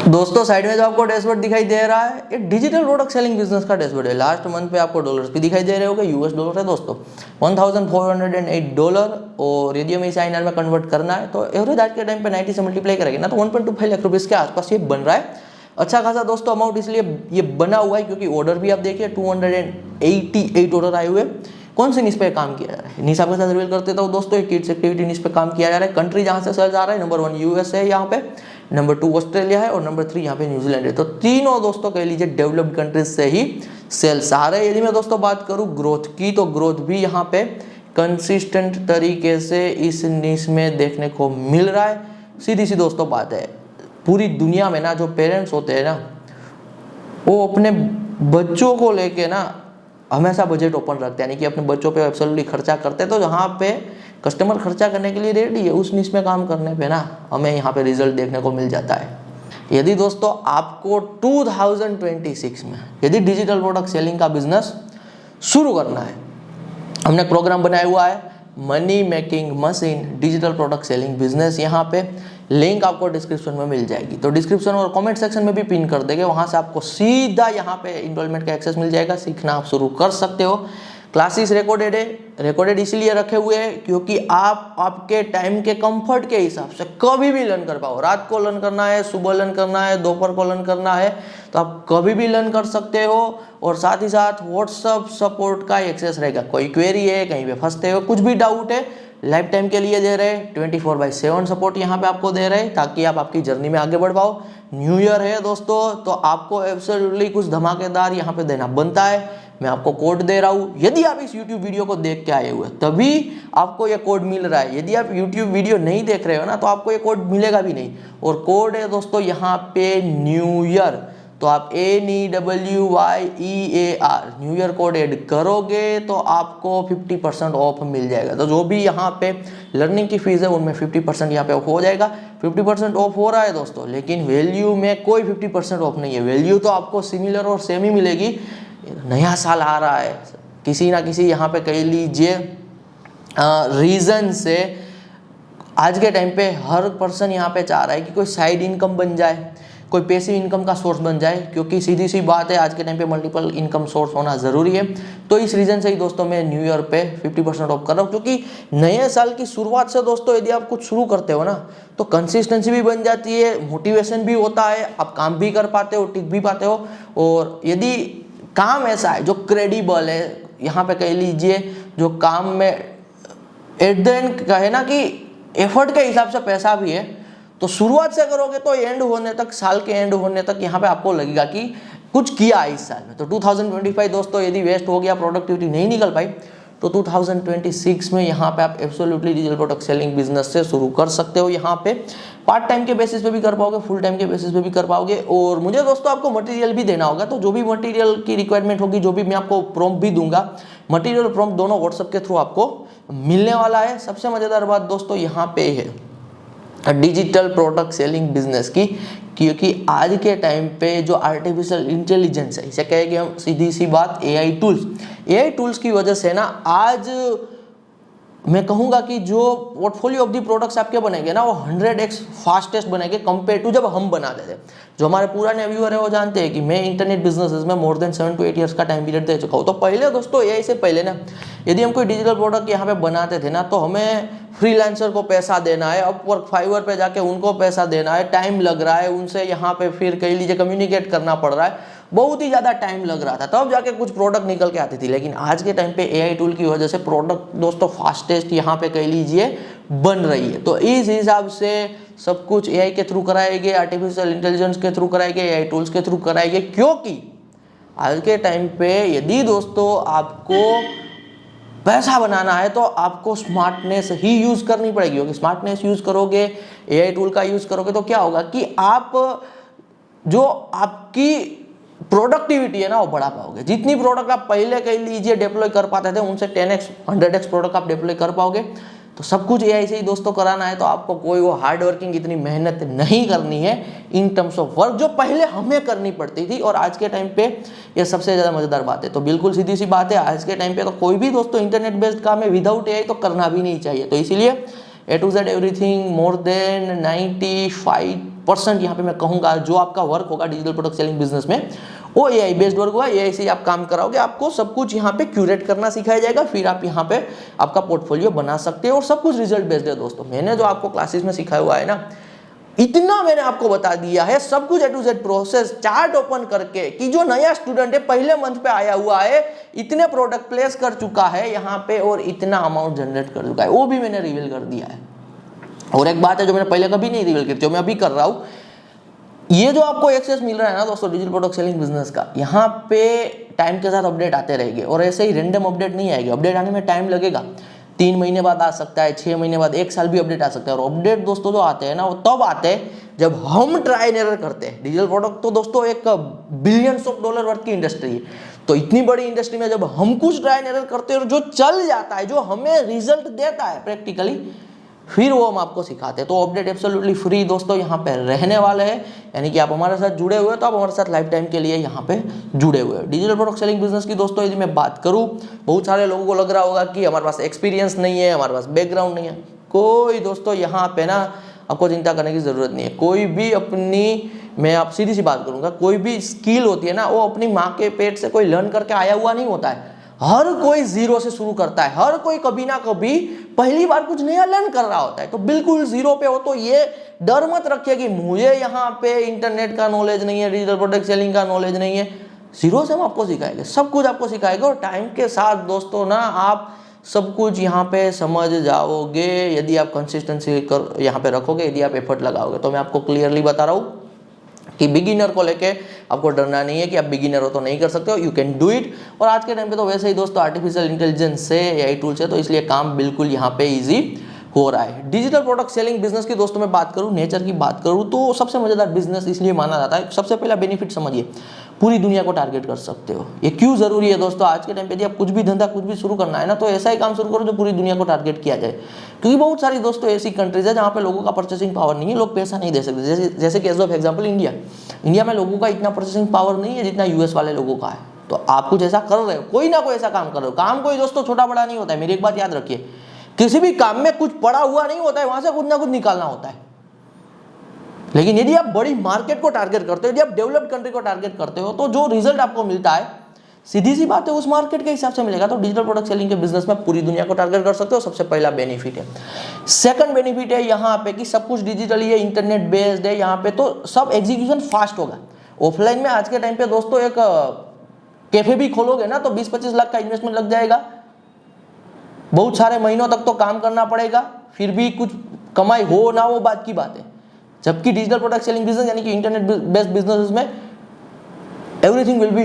दोस्तों साइड में जो आपको डैशबोर्ड दिखाई दे रहा है ये डिजिटल प्रोडक्ट सेलिंग बिजनेस का डैशबोर्ड है। लास्ट मंथ पे आपको डॉलर्स भी दिखाई दे रहे होंगे, यूएस डॉलर है दोस्तों $1408। और यदि हमें इसे INR में कन्वर्ट करना है तो एवरेज आज के टाइम पे 90 से मल्टीप्लाई करेंगे ना तो 1.25 लाख रुपीस के आसपास ये बन रहा है। अच्छा खासा दोस्तों अमाउंट इसलिए ये बना हुआ है क्योंकि ऑर्डर भी आप देखिए 288 ऑर्डर आए हुए। कौन सी निश पे काम किया जा रहा है, निश आपके साथ रिवील कर देता हूँ दोस्तों। किड्स एक्टिविटी निश पे काम किया जा रहा है। कंट्री जहाँ से सेल्स आ रहा है नंबर 1 यूएस है, यहाँ पे नंबर 2 ऑस्ट्रेलिया है और नंबर 3 यहाँ पे न्यूजीलैंड है। तो तीनों दोस्तों कह लीजिए डेवलप्ड कंट्रीज से ही सेल्स आ रहे हैं। यदि मैं दोस्तों बात करूँ ग्रोथ की तो ग्रोथ भी यहाँ पे कंसिस्टेंट तरीके से इस निश में देखने को मिल रहा है। सीधी सी दोस्तों बात है, पूरी दुनिया में ना जो पेरेंट्स होते हैं ना वो अपने बच्चों को लेके ना हमेशा बजट ओपन रखते हैं, यानी कि अपने बच्चों पे एब्सोल्युटली खर्चा करते हैं। तो जहाँ पे कस्टमर खर्चा करने के लिए रेडी है उस निश में काम करने पे ना हमें यहाँ पे रिजल्ट देखने को मिल जाता है। यदि दोस्तों आपको 2026 में यदि डिजिटल प्रोडक्ट सेलिंग का बिजनेस शुरू करना है, हमने प्रोग्राम बनाया हुआ है money making machine digital product selling business. यहाँ पे लिंक आपको डिस्क्रिप्शन में मिल जाएगी, तो डिस्क्रिप्शन और कमेंट सेक्शन में भी पिन कर देंगे, वहाँ से आपको सीधा यहाँ पे इनरोलमेंट का एक्सेस मिल जाएगा। सीखना आप शुरू कर सकते हो। क्लासेस रिकॉर्डेड है, रिकॉर्डेड इसलिए रखे हुए हैं क्योंकि आप आपके टाइम के कंफर्ट के हिसाब से कभी भी लर्न कर पाओ। रात को लर्न करना है, सुबह लर्न करना है, दोपहर को लर्न करना है तो आप कभी भी लर्न कर सकते हो। और साथ ही साथ व्हाट्सअप सपोर्ट का एक्सेस रहेगा। कोई क्वेरी है, कहीं पे फंसते हो, कुछ भी डाउट है, लाइफ टाइम के लिए दे रहे, 24/7 सपोर्ट यहाँ पे आपको दे रहे ताकि आप आपकी जर्नी में आगे बढ़ पाओ। न्यू ईयर है दोस्तों तो आपको एब्सोल्युटली कुछ धमाकेदार यहाँ पे देना बनता है। मैं आपको कोड दे रहा हूँ, यदि आप इस YouTube वीडियो को देख के आए हुए तभी आपको ये कोड मिल रहा है। यदि आप YouTube वीडियो नहीं देख रहे हो ना तो आपको ये कोड मिलेगा भी नहीं। और कोड है दोस्तों यहाँ पे न्यू ईयर, तो आप NEWYEAR new year code add करोगे तो आपको 50% ऑफ मिल जाएगा। तो जो भी यहाँ पे लर्निंग की फीस है उनमें 50% यहाँ पे ऑफ हो जाएगा। 50% ऑफ हो रहा है दोस्तों, लेकिन वैल्यू में कोई 50% ऑफ नहीं है। वैल्यू तो आपको सिमिलर और सेम ही मिलेगी। नया साल आ रहा है, किसी ना किसी यहाँ पे कह लीजिए रीजन से आज के टाइम पे हर पर्सन यहाँ पे चाह रहा है कि कोई साइड इनकम बन जाए, कोई पैसिव इनकम का सोर्स बन जाए, क्योंकि सीधी सी बात है आज के टाइम पे मल्टीपल इनकम सोर्स होना ज़रूरी है। तो इस रीज़न से ही दोस्तों मैं न्यू ईयर पे 50% ऑफ कर रहा हूँ, क्योंकि नए साल की शुरुआत से दोस्तों यदि आप कुछ शुरू करते हो ना तो कंसिस्टेंसी भी बन जाती है, मोटिवेशन भी होता है, आप काम भी कर पाते हो, टिक भी पाते हो। और यदि काम ऐसा है जो क्रेडिबल है, यहाँ पे कह लीजिए जो काम में एट द एंड कहे ना कि एफर्ट के हिसाब से पैसा भी है, तो शुरुआत से करोगे तो एंड होने तक, साल के एंड होने तक यहाँ पे आपको लगेगा कि कुछ किया इस साल में। तो 2025 दोस्तों यदि वेस्ट हो गया, प्रोडक्टिविटी नहीं निकल पाई, तो 2026 में यहाँ पे आप absolutely digital product selling business से शुरू कर सकते हो। यहाँ पे पार्ट टाइम के बेसिस पे भी कर पाओगे, फुल टाइम के बेसिस पे भी कर पाओगे। और मुझे दोस्तों आपको मटेरियल भी देना होगा, तो जो भी मटेरियल की रिक्वायरमेंट होगी, जो भी मैं आपको प्रॉम्प्ट भी दूंगा, मटेरियल और प्रॉम्प्ट दोनों व्हाट्सएप के थ्रू आपको मिलने वाला है। सबसे मजेदार बात दोस्तों यहाँ पे है डिजिटल प्रोडक्ट सेलिंग बिजनेस की, क्योंकि आज के टाइम पे जो आर्टिफिशियल इंटेलिजेंस है, इसे कहेंगे हम सीधी सी बात AI टूल्स की वजह से ना आज मैं कहूँगा कि जो पोर्टफोलियो ऑफ दी प्रोडक्ट्स आपके बनेंगे ना वो 100x फास्टेस्ट बनेंगे कंपेयर टू जब हम बनाते थे। जो हमारे पुराने व्यूअर है वो जानते हैं कि मैं इंटरनेट बिजनेसेस में मोर देन 7 to 8 ईयर्स का टाइम पीरियड दे चुका हूँ। तो पहले दोस्तों AI से पहले ना यदि हम कोई डिजिटल प्रोडक्ट यहाँ पे बनाते थे ना तो हमें फ्रीलांसर को पैसा देना है, अपवर्क फाइवर पे जाके उनको पैसा देना है, टाइम लग रहा है, उनसे यहाँ पे फिर कह लीजिए कम्युनिकेट करना पड़ रहा है, बहुत ही ज़्यादा टाइम लग रहा था, तब जाके कुछ प्रोडक्ट निकल के आती थी। लेकिन आज के टाइम पे AI टूल की वजह से प्रोडक्ट दोस्तों फास्टेस्ट यहाँ पे कह लीजिए बन रही है। तो इस हिसाब से सब कुछ AI के थ्रू कराएंगे, आर्टिफिशियल इंटेलिजेंस के थ्रू कराएंगे, AI टूल्स के थ्रू कराएंगे, क्योंकि आज के टाइम पे यदि दोस्तों आपको पैसा बनाना है तो आपको स्मार्टनेस ही यूज करनी पड़ेगी। क्योंकि स्मार्टनेस यूज करोगे, AI टूल का यूज करोगे तो क्या होगा कि आप जो आपकी प्रोडक्टिविटी है ना वो बढ़ा पाओगे। जितनी प्रोडक्ट आप पहले कह लीजिए डिप्लॉय कर पाते थे उनसे 10x 100x प्रोडक्ट आप डिप्लॉय कर पाओगे। तो सब कुछ AI से ही दोस्तों कराना है, तो आपको कोई वो हार्ड वर्किंग इतनी मेहनत नहीं करनी है इन टर्म्स ऑफ वर्क, जो पहले हमें करनी पड़ती थी। और आज के टाइम पे ये सबसे ज़्यादा मज़ेदार बात है। तो बिल्कुल सीधी सी बात है, आज के टाइम पे तो कोई भी दोस्तों इंटरनेट बेस्ड काम है विदाउट AI तो करना भी नहीं चाहिए। तो इसीलिए A to Z everything more than 95 50% यहाँ पे मैं कहूँगा जो आपका वर्क होगा डिजिटल प्रोडक्ट सेलिंग बिजनेस में वो AI बेस्ड वर्क होगा। AI से आप काम कराओगे, आपको सब कुछ यहाँ पे क्यूरेट करना सिखाया जाएगा, फिर आप यहाँ पे आपका पोर्टफोलियो बना सकते हो और सब कुछ रिजल्ट बेस्ड है दोस्तों। मैंने जो आपको क्लासेस में सिखाया हुआ है ना, इतना मैंने आपको बता दिया है, सब कुछ A to Z process chart open करके कि जो नया स्टूडेंट है पहले मंथ पे आया हुआ है, इतने प्रोडक्ट प्लेस कर चुका है यहाँ पे और इतना अमाउंट जनरेट कर चुका है, वो भी मैंने रिवील कर दिया है। और एक बात है जो मैंने पहले कभी नहीं रिवील की, जो मैं अभी कर रहा हूँ, ये जो आपको एक्सेस मिल रहा है ना दोस्तों डिजिटल प्रोडक्ट सेलिंग बिजनेस का, यहाँ पे टाइम के साथ अपडेट आते रहेंगे और ऐसे ही रैंडम अपडेट नहीं आएगी। अपडेट आने में टाइम लगेगा, 3 महीने बाद आ सकता है, 6 महीने बाद, 1 साल भी अपडेट आ सकता है। और अपडेट दोस्तों जो आते हैं ना वो तब आते हैं जब हम ट्राई एंड एरर करते हैं। डिजिटल प्रोडक्ट तो दोस्तों एक बिलियंस ऑफ डॉलर वर्थ की इंडस्ट्री है, तो इतनी बड़ी इंडस्ट्री में जब हम कुछ ट्राई एंड एरर करते हैं और जो चल जाता है, जो हमें रिजल्ट देता है प्रैक्टिकली, फिर वो हम आपको सिखाते हैं। तो अपडेट एब्सोल्युटली फ्री दोस्तों यहाँ पे रहने वाले हैं, यानी कि आप हमारे साथ जुड़े हुए हैं तो आप हमारे साथ लाइफ टाइम के लिए यहाँ पे जुड़े हुए हैं। डिजिटल प्रोडक्ट सेलिंग बिजनेस की दोस्तों यदि मैं बात करूँ, बहुत सारे लोगों को लग रहा होगा कि हमारे पास एक्सपीरियंस नहीं है, हमारे पास बैकग्राउंड नहीं है। कोई दोस्तों यहाँ पे ना आपको चिंता करने की जरूरत नहीं है। कोई भी अपनी, मैं आप सीधी सी बात करूंगा, कोई भी स्किल होती है ना वो अपनी माँ के पेट से कोई लर्न करके आया हुआ नहीं होता है। हर कोई जीरो से शुरू करता है, हर कोई कभी ना कभी पहली बार कुछ नया लर्न कर रहा होता है। तो बिल्कुल जीरो पे हो तो ये डर मत रखिए कि मुझे यहाँ पे इंटरनेट का नॉलेज नहीं है, डिजिटल प्रोडक्ट सेलिंग का नॉलेज नहीं है। जीरो से हम आपको सिखाएंगे, सब कुछ आपको सिखाएंगे और टाइम के साथ दोस्तों ना आप सब कुछ यहाँ पे समझ जाओगे यदि आप कंसिस्टेंसी कर यहाँ पे रखोगे, यदि आप एफर्ट लगाओगे। तो मैं आपको क्लियरली बता रहा हूँ कि बिगिनर को लेके आपको डरना नहीं है कि आप बिगिनर हो तो नहीं कर सकते हो, यू कैन डू इट। और आज के टाइम पे तो वैसे ही दोस्तों आर्टिफिशियल इंटेलिजेंस से, AI टूल से, तो इसलिए काम बिल्कुल यहाँ पे ईजी हो रहा है। डिजिटल प्रोडक्ट सेलिंग बिजनेस की दोस्तों मैं बात करूँ, नेचर की बात करूँ, तो सबसे मजेदार बिजनेस इसलिए माना जाता है। सबसे पहला बेनिफिट समझिए, पूरी दुनिया को टारगेट कर सकते हो। ये क्यों जरूरी है दोस्तों? आज के टाइम पे यदि आप कुछ भी धंधा कुछ भी शुरू करना है ना, तो ऐसा ही काम शुरू करो जो पूरी दुनिया को टारगेट किया जाए। क्योंकि बहुत सारी दोस्तों ऐसी कंट्रीज है जहाँ पे लोगों का परचेसिंग पावर नहीं है, लोग पैसा नहीं दे सकते। जैसे कि एज ऑफ एग्जाम्पल इंडिया में लोगों का इतना परचेसिंग पावर नहीं है जितना US वाले लोगों का है। तो आप कुछ ऐसा कर रहे हो, कोई ना कोई ऐसा काम कर रहे हो। काम कोई दोस्तों छोटा बड़ा नहीं होता है, मेरी एक बात याद रखिए, किसी भी काम में कुछ पड़ा हुआ नहीं होता है, वहां से कुछ ना कुछ निकालना होता है। लेकिन यदि आप बड़ी मार्केट को टारगेट करते हो, यदि आप डेवलप्ड कंट्री को टारगेट करते हो, तो जो रिजल्ट आपको मिलता है सीधी सी बात है उस मार्केट के हिसाब से मिलेगा। तो डिजिटल प्रोडक्ट सेलिंग के बिजनेस में पूरी दुनिया को टारगेट कर सकते हो, सबसे पहला बेनिफिट है। सेकंड बेनिफिट है यहाँ पे कि सब कुछ डिजिटली है, इंटरनेट बेस्ड है, यहाँ पे तो सब एग्जीक्यूशन फास्ट होगा। ऑफलाइन में आज के टाइम पे दोस्तों एक कैफे भी खोलोगे ना तो 20-25 लाख का इन्वेस्टमेंट लग जाएगा, बहुत सारे महीनों तक तो काम करना पड़ेगा, फिर भी कुछ कमाई हो ना हो बात की बात है। जबकि डिजिटल प्रोडक्ट सेलिंग बिजनेस यानी कि इंटरनेट बेस्ड बिजनेस में everything will be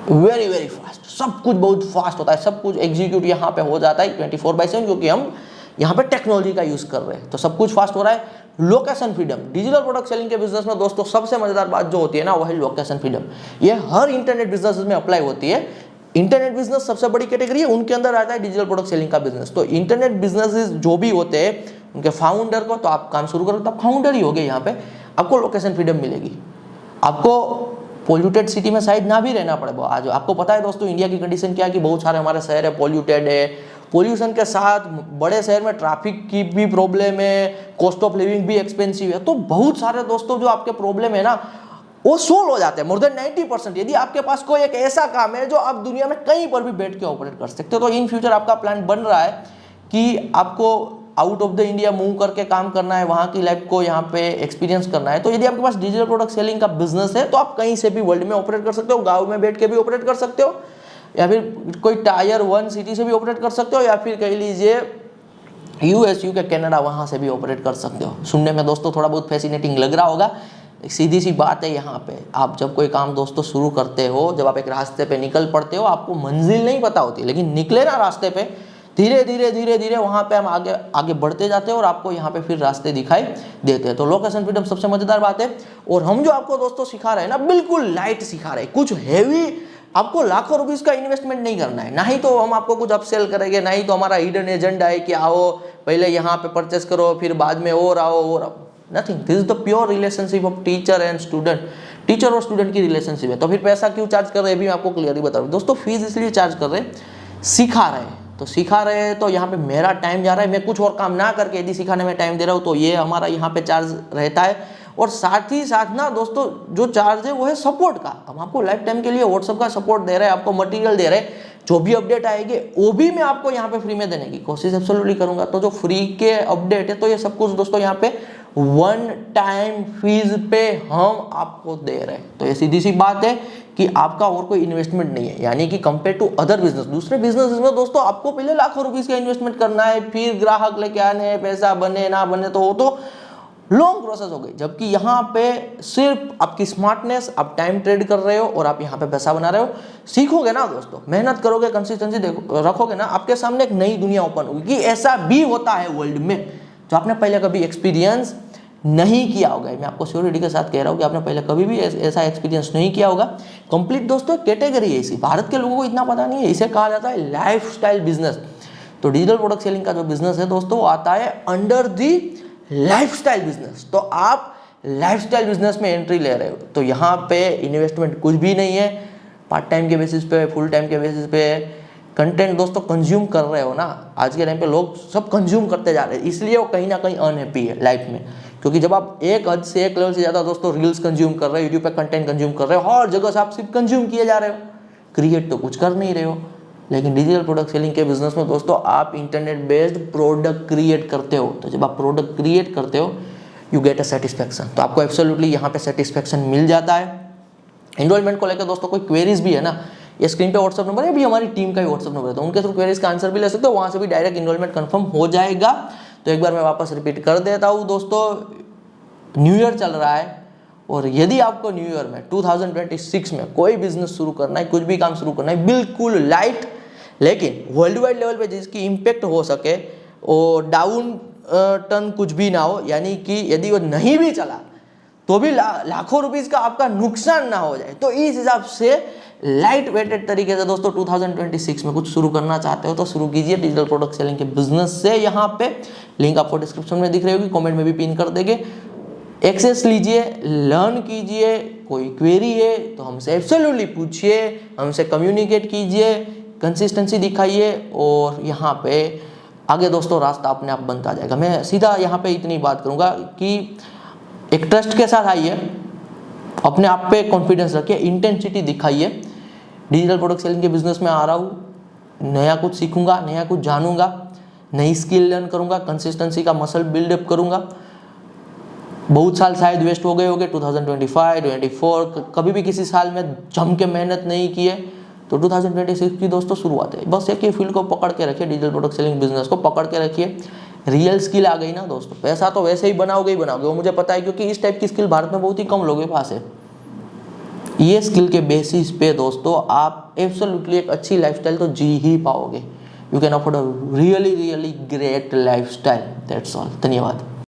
very very fast, सब कुछ बहुत फास्ट होता है, सब कुछ एग्जीक्यूट यहाँ पे हो जाता है 24/7, क्योंकि हम यहाँ पे टेक्नोलॉजी का यूज कर रहे हैं, तो सब कुछ फास्ट हो रहा है। Location freedom, digital product selling के बिजनेस में दोस्तों सबसे मजेदार बात जो होती है ना वो है लोकेशन फ्रीडम। ये हर इंटरनेट बिजनेस में अप्लाई होती है। इंटरनेट बिजनेस सबसे बड़ी कैटेगरी है, उनके अंदर आता है डिजिटल प्रोडक्ट सेलिंग का बिजनेस। तो इंटरनेट बिजनेसेस जो भी होते हैं उनके फाउंडर को, तो आप काम शुरू करो तो आप फाउंडर ही हो गए, यहाँ पे आपको लोकेशन फ्रीडम मिलेगी। आपको पोल्यूटेड सिटी में शायद ना भी रहना पड़े। आज आपको पता है दोस्तों इंडिया की कंडीशन क्या है कि बहुत सारे हमारे शहर है पोल्यूटेड है, पोल्यूशन के साथ बड़े शहर में ट्रैफिक की भी प्रॉब्लम है, कॉस्ट ऑफ लिविंग भी एक्सपेंसिव है। तो बहुत सारे दोस्तों जो आपके प्रॉब्लम है ना वो सोल्व हो जाते हैं मोर देन 90%। यदि आपके पास कोई एक ऐसा काम है जो आप दुनिया में कहीं पर भी बैठ के ऑपरेट कर सकते हो, तो इन फ्यूचर आपका प्लान बन रहा है कि आपको out of the India move करके काम करना है, वहाँ की लाइफ को यहाँ पे एक्सपीरियंस करना है। तो यदि आपके पास डिजिटल प्रोडक्ट सेलिंग का बिजनेस है तो आप कहीं से भी वर्ल्ड में ऑपरेट कर सकते हो, गाँव में बैठ के भी ऑपरेट कर सकते हो, या फिर कोई टायर 1 सिटी से भी ऑपरेट कर सकते हो, या फिर कह लीजिए US, UK, कनाडा, वहाँ से भी ऑपरेट कर सकते हो। सुनने में दोस्तों थोड़ा बहुत फैसिनेटिंग लग रहा होगा, सीधी सी बात है। यहाँ पे आप जब कोई काम दोस्तों शुरू करते हो, जब आप एक रास्ते पे निकल पड़ते हो, आपको मंजिल नहीं पता होती, लेकिन निकले ना रास्ते पे, धीरे धीरे वहाँ पे हम आगे आगे बढ़ते जाते हैं और आपको यहाँ पे फिर रास्ते दिखाई देते हैं। तो लोकेशन फ्रीडम सबसे मजेदार बात है। और हम जो आपको दोस्तों सिखा रहे हैं ना, बिल्कुल लाइट सिखा रहे हैं, कुछ हैवी, आपको लाखों रुपीस का इन्वेस्टमेंट नहीं करना है, ना ही तो हम आपको कुछ अपसेल करेंगे, ना ही तो हमारा हिडन एजेंडा है कि आओ पहले यहाँ पे परचेस करो फिर बाद में और आओ। Nothing, this is the pure relationship of teacher and student, teacher और स्टूडेंट की रिलेशनशिप है। तो फिर पैसा क्यों चार्ज कर रहे हैं, भी मैं आपको क्लियरली बता रहा हूँ दोस्तों। फीस इसलिए चार्ज कर रहे हैं, सिखा रहे हैं, तो सिखा रहे हैं तो यहाँ पे मेरा टाइम जा रहा है, मैं कुछ और काम ना करके यदि सिखाने में टाइम दे रहा हूँ तो ये हमारा यहाँ पे चार्ज रहता है। और साथ ही साथ ना दोस्तों जो चार्ज है वो है सपोर्ट का। हम आपको लाइफ टाइम के लिए व्हाट्सएप का सपोर्ट दे रहे हैं, आपको मटेरियल दे रहे हैं, जो भी अपडेट आएगी वो भी मैं आपको यहाँ पे फ्री में देने की कोशिश एब्सोल्युटली करूंगा। तो जो फ्री के अपडेट है तो ये सब कुछ दोस्तों यहाँ पे वन टाइम फीस पे हम आपको दे रहे हैं। तो ये सीधी सी बात है कि आपका और कोई इन्वेस्टमेंट नहीं है, यानी कि कंपेयर टू अदर बिजनेस, दूसरे बिजनेस में दोस्तों आपको पहले लाखों रुपीस का इन्वेस्टमेंट करना है, फिर ग्राहक लेके आने हैं, पैसा बने ना बने तो वो तो लॉन्ग प्रोसेस हो गई। जबकि यहाँ पे सिर्फ आपकी स्मार्टनेस, आप टाइम ट्रेड कर रहे हो और आप यहाँ पे पैसा बना रहे हो। सीखोगे ना दोस्तों, मेहनत करोगे, कंसिस्टेंसी रखोगे ना, आपके सामने एक नई दुनिया ओपन होगी कि ऐसा भी होता है वर्ल्ड में जो आपने पहले कभी एक्सपीरियंस नहीं किया होगा। मैं आपको श्योरिटी के साथ कह रहा हूँ कि आपने पहले कभी भी ऐसा एक्सपीरियंस नहीं किया होगा। कंप्लीट दोस्तों कैटेगरी है इसी, भारत के लोगों को इतना पता नहीं है, इसे कहा जाता है लाइफस्टाइल बिजनेस। तो डिजिटल प्रोडक्ट सेलिंग का जो बिजनेस है दोस्तों वो आता है अंडर दी लाइफस्टाइल बिजनेस। तो आप लाइफस्टाइल बिजनेस में एंट्री ले रहे हो तो यहाँ पे इन्वेस्टमेंट कुछ भी नहीं है, पार्ट टाइम के बेसिस पे, फुल टाइम के बेसिस पे कंटेंट दोस्तों कंज्यूम कर रहे हो ना। आज के टाइम पे लोग सब कंज्यूम करते जा रहे हैं, इसलिए वो कहीं ना कहीं अनहैप्पी है लाइफ में। क्योंकि जब आप एक हद से एक लेवल से ज़्यादा दोस्तों रील्स कंज्यूम कर रहे हो, यूट्यूब पे कंटेंट कंज्यूम कर रहे हो, हर जगह से आप सिर्फ कंज्यूम किए जा रहे हो, क्रिएट तो कुछ कर नहीं रहे हो। लेकिन डिजिटल प्रोडक्ट सेलिंग के बिजनेस में दोस्तों आप इंटरनेट बेस्ड प्रोडक्ट क्रिएट करते हो। तो जब आप प्रोडक्ट क्रिएट करते हो यू गेट अ सेटिस्फैक्शन, तो आपको एब्सोल्युटली यहाँ पे सेटिस्फैक्शन मिल जाता है। एनरोलमेंट को लेकर दोस्तों कोई क्वेरीज भी है ना, ये स्क्रीन पे व्हाट्सअप नंबर है, भी हमारी टीम का ही व्हाट्सअप नंबर है, तो उनके थ्रू क्वेरीज का आंसर भी ले सकते हो, वहाँ से भी डायरेक्ट एनरोलमेंट कंफर्म हो जाएगा। तो एक बार मैं वापस रिपीट कर देता हूँ दोस्तों, न्यू ईयर चल रहा है और यदि आपको न्यू ईयर में 2026 में कोई बिजनेस शुरू करना है, कुछ भी काम शुरू करना है, बिल्कुल लाइट लेकिन वर्ल्ड वाइड लेवल पे जिसकी इम्पैक्ट हो सके और डाउन टर्न कुछ भी ना हो, यानी कि यदि वो नहीं भी चला तो भी लाखों रुपीस का आपका नुकसान ना हो जाए, तो इस हिसाब से लाइट वेटेड तरीके से दोस्तों 2026 में कुछ शुरू करना चाहते हो तो शुरू कीजिए डिजिटल प्रोडक्ट सेलिंग के बिजनेस से। यहाँ पे लिंक आपको डिस्क्रिप्शन में दिख रही होगी, कमेंट में भी पिन कर देंगे, एक्सेस लीजिए, लर्न कीजिए। कोई क्वेरी है तो हमसे एब्सोल्युटली पूछिए, हमसे कम्युनिकेट कीजिए, कंसिस्टेंसी दिखाइए और यहाँ पे आगे दोस्तों रास्ता अपने आप बनता जाएगा। मैं सीधा यहाँ पे इतनी बात करूँगा कि एक ट्रस्ट के साथ आइए, अपने आप पे कॉन्फिडेंस रखिए, इंटेंसिटी दिखाइए। डिजिटल प्रोडक्ट सेलिंग के बिजनेस में आ रहा हूँ, नया कुछ सीखूंगा, नया कुछ जानूंगा, नई स्किल लर्न करूंगा, कंसिस्टेंसी का मसल बिल्डअप करूंगा। बहुत साल शायद वेस्ट हो गए होंगे 2025, 24, कभी भी किसी साल में जम के मेहनत नहीं किए, तो 2026 की दोस्तों शुरुआत है। बस एक ही फील्ड को पकड़ के रखिए, डिजिटल प्रोडक्ट सेलिंग बिजनेस को पकड़ के रखिए। रियल स्किल आ गई ना दोस्तों, पैसा तो वैसे ही बनाओगे ही बनाओगे, वो मुझे पता है, क्योंकि इस टाइप की स्किल भारत में बहुत ही कम लोगों के पास है। ये स्किल के बेसिस पे दोस्तों आप एब्सोल्युटली एक अच्छी लाइफस्टाइल तो जी ही पाओगे। You can afford a really really great lifestyle. That's all. धन्यवाद।